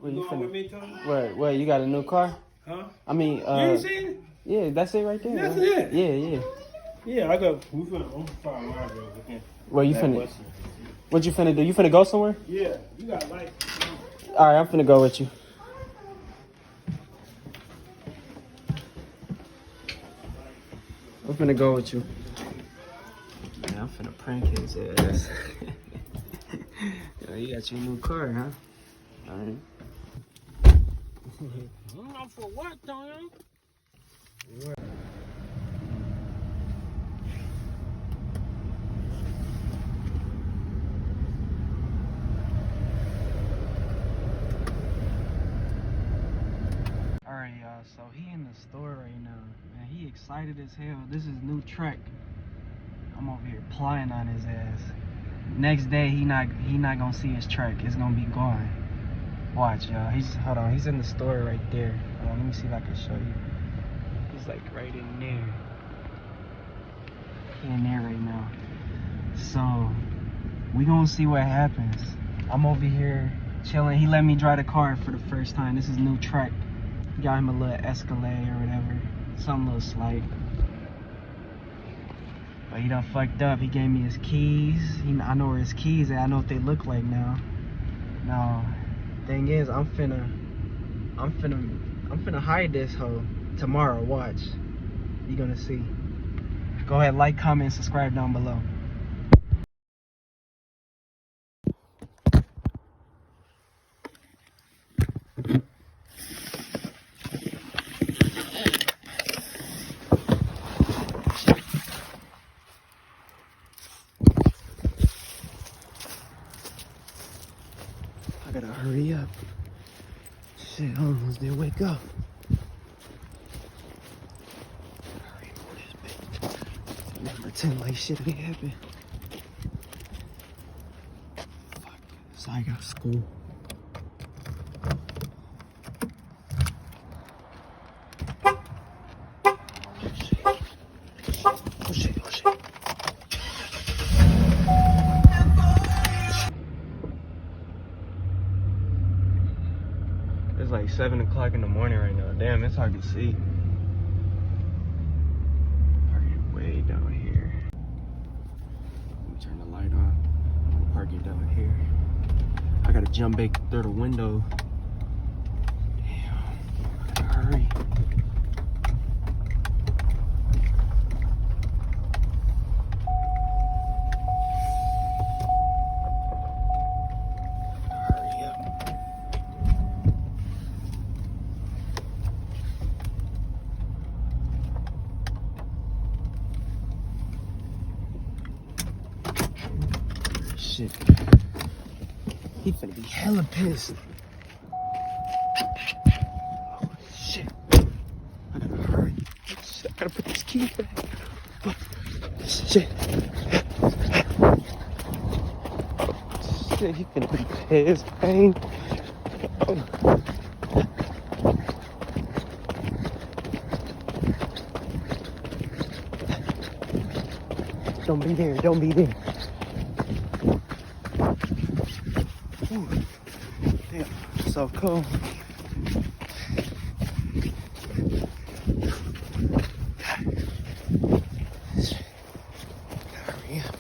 Where You you going with finna? me, Tony? What? You got a new car? Huh? I mean, You ain't seen it? yeah, that's it right there. That's right? it? Yeah. Yeah, I got. We finna. I'm fine. Where you finna? What you finna do? You finna go somewhere? Yeah, you got light. All right, I'm finna go with you. I'm finna go with you. Man, I'm finna prank his ass. Yo, you got your new car, huh? All right. I'm for what, Tony? Alright, y'all, so he in the store right now. Man, he excited as hell. This is new Trek. I'm over here plying on his ass. Next day, he not gonna see his Trek. It's gonna be gone. Watch, y'all. Hold on, he's in the store right there. Hold on, let me see if I can show you. He's like right in there. He in there right now. So, we gonna see what happens. I'm over here chilling. He let me drive the car for the first time. This is new Trek. Got him a little Escalade or whatever. Something a little slight. But he done fucked up. He gave me his keys. I know where his keys at. I know what they look like now. Now, thing is, I'm finna hide this hoe tomorrow. Watch. You gonna see. Go ahead, like, comment, subscribe down below. I gotta hurry up. Shit, I almost didn't wake up. Hurry, move this bitch. Not pretend like shit didn't happen. Fuck. So I got school. Oh shit. It's like 7 o'clock in the morning right now. Damn, it's hard to see. Parking way down here. Let me turn the light on. I'm parking down here. I gotta jump back through the window. Damn, I gotta hurry. Hurry up. Shit. He finna be hella pissed. Oh, shit. I gotta hurry. Shit, I gotta put this key back. Oh, shit. Shit, he finna be pissed, man. Oh. Don't be there, don't be there. Ooh. Damn, so cold. Hurry up.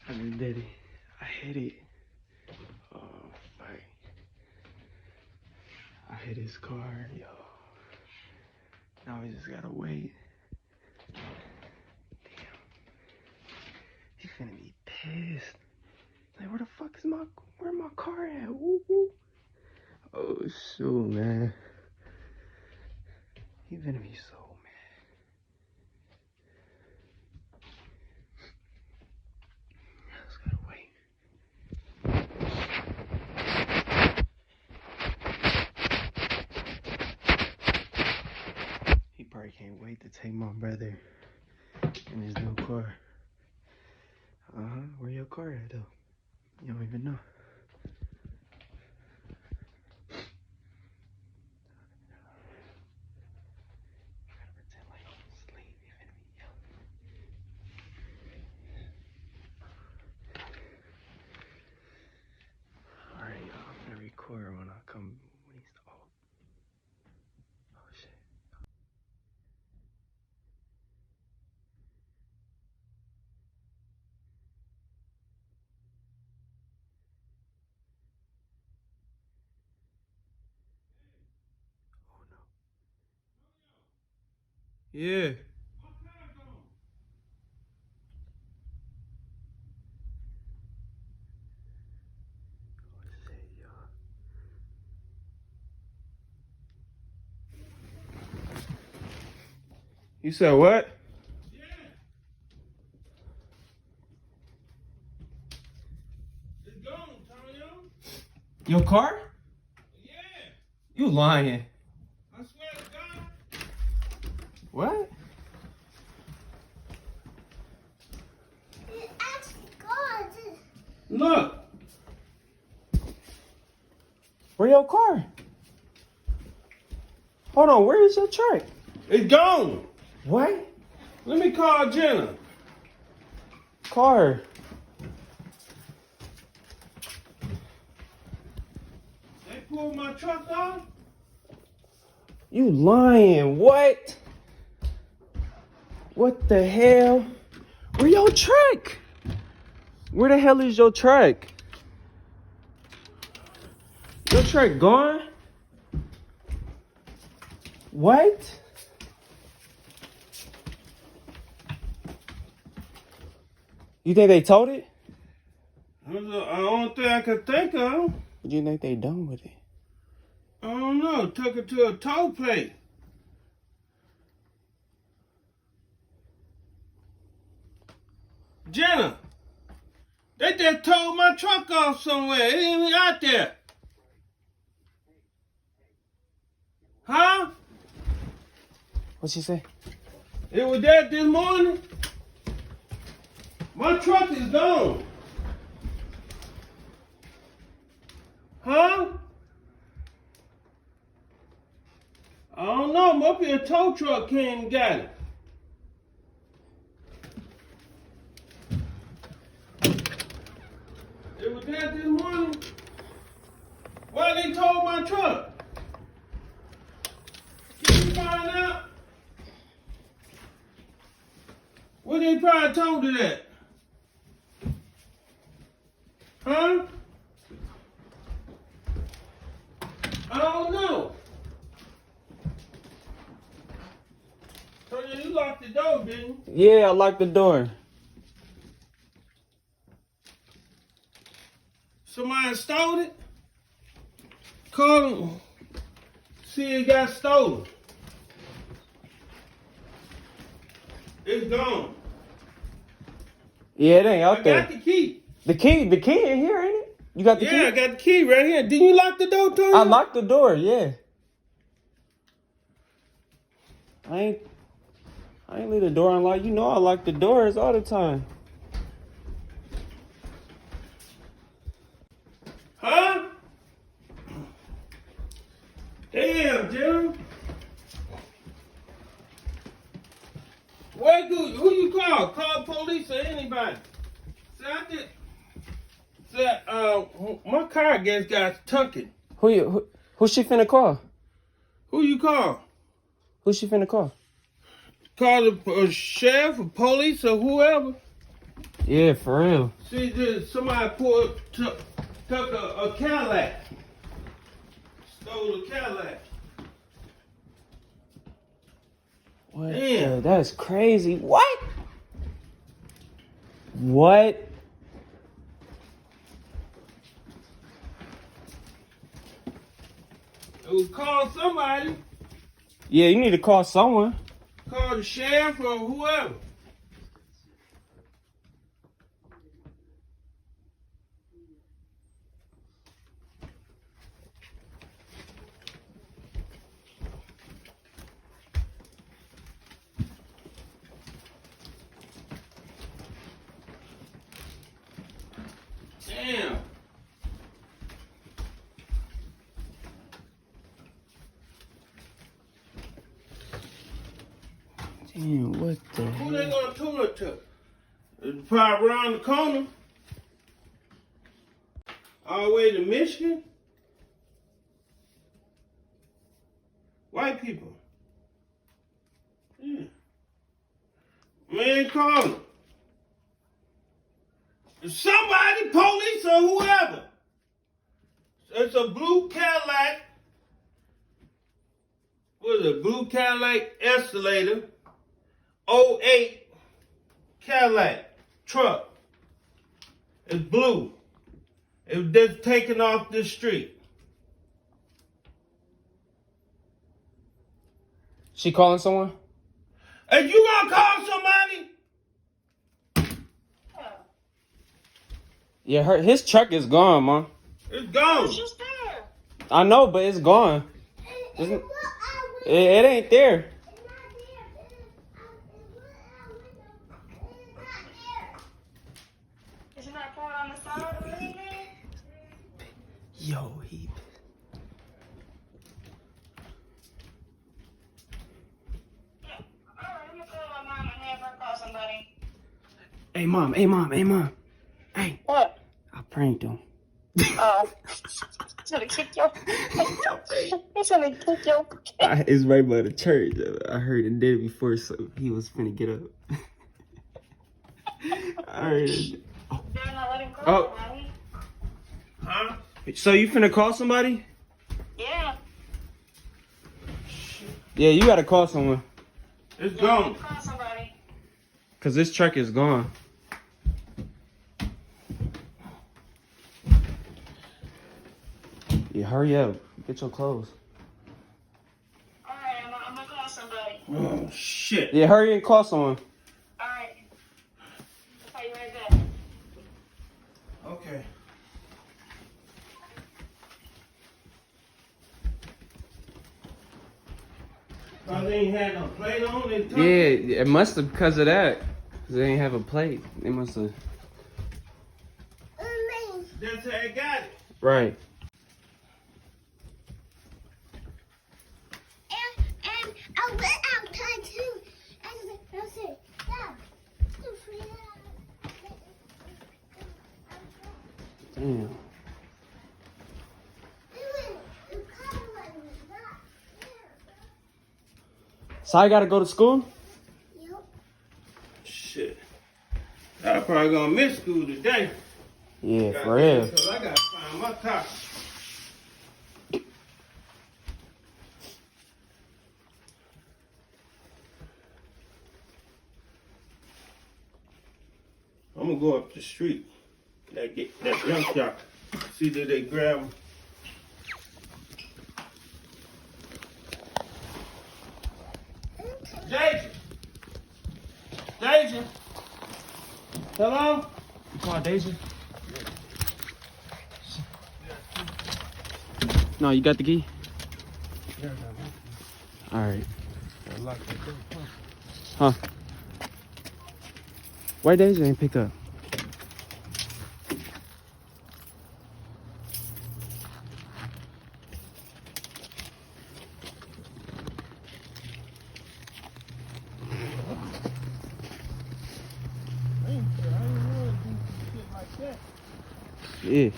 I just did it. I hit it. Oh, fuck. I hit his car, yo. Now we just gotta wait. Damn. He finna be pissed. Like, where the fuck is where my car at? Woo woo. Oh, shoot, man. He finna be so mad. I just gotta wait. He probably can't wait to take my brother in his new car. Where your car at, though? You don't even know. Alright, y'all. I'm gonna record when I come. When he's oh shit. Oh no. Yeah. Oh shit, y'all. You said what? Yeah. It's gone, Antonio. Your car? Yeah. You lying. I swear to God. What? It actually goes. Look. Where your car? Hold on, where is your truck? It's gone. What? Let me call Jenna. Car. They pulled my truck off. You lying. What? What the hell? Where your truck? Where the hell is your truck? Your truck gone? What? You think they towed it? That's the only thing I could think of. What do you think they done with it? I don't know. Took it to a tow place. Jenna, they just towed my truck off somewhere. It ain't even out there. Huh? What'd she say? It was there this morning. My truck is gone. Huh? I don't know. Maybe a tow truck came and got it. It was there this morning. Why they towed my truck? Can you find out? Where they probably told it at? Huh? I don't know. So you locked the door, didn't you? Yeah, I locked the door. Somebody stole it? Call them. See it got stolen. It's gone. Yeah, it ain't out I there. got the key. The key in here, ain't it? You got the key? Yeah, I got the key right here. Didn't you lock the door, Tony? I locked the door, yeah. I ain't leave the door unlocked. You know I lock the doors all the time. Huh? Damn, Jim. Who you call? Call police or anybody. My car just got tucking. Who she finna call? Who you call? Who she finna call? Call the sheriff or police or whoever. Yeah, for real. See, somebody took a Cadillac. Stole a Cadillac. What? Damn. That's crazy. What? What? It was call somebody. Yeah, you need to call someone. Call the sheriff or whoever. Damn. Damn, what the Who hell? they gonna tour it to? It's probably around the corner. All the way to Michigan? White people. Yeah. Man, call them. Somebody, police or whoever. It's a blue Cadillac. What is it? Blue Cadillac Escalator. 08 Cadillac truck. It's blue. It was just taken off the street. She calling someone? And you gonna call somebody? Yeah, his truck is gone, man. It's gone. I know, but it's gone. Isn't, it ain't there. Is it not pouring on the side or anything? Yo, he. Alright, I'm gonna call my mom and have her call somebody. Hey, mom. Hey, mom. Hey, mom. Hey. What? I pranked him. Oh. He's gonna kick your. He's gonna kick your. It's right by the church. I heard it did it before, so he was finna get up. I heard it. Better not let him call Oh. somebody. Huh? So you finna call somebody? Yeah. Yeah, you gotta call someone. It's Yeah, gone. call somebody. Cause this truck is gone. Yeah, hurry up. Get your clothes. Alright, I'm gonna call somebody. Oh, shit. Yeah, hurry and call someone. Alright. I'll call you right back. Okay. Oh, they ain't had no plate on it? Yeah, it must have because of that. Cause they ain't have a plate. They must have. That's how I got it. Right. And I went outside too. And I said, Dad, Damn. So I gotta go to school? Shit. I'm probably gonna miss school today. Yeah, for real. Because I gotta find my car. I'm gonna go up the street. That junk shop. See that they grab 'em. Jason! Jason! Hello? You call Deja? No, you got the key? Alright. Huh? Why Deja ain't picked up? Yeah.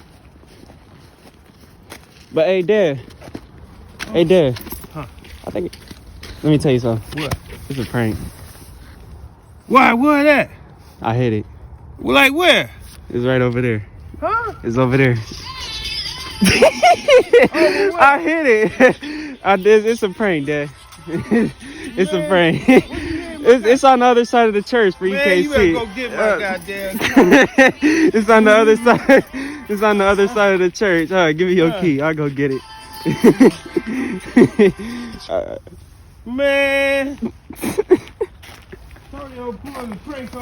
But hey, Dad. Hey, Dad. Huh? I think. Let me tell you something. What? It's a prank. Why? What that? I hit it. Like where? It's right over there. Huh? It's over there. Oh, I hit it. It's a prank, Dad. It's a prank. It's on the other side of the church where you Man, can't you see. better go get my goddamn car. It's on the other side. It's on the other side of the church. All right, give me your key. I'll go get it. Man. Tony, pulling the prank on.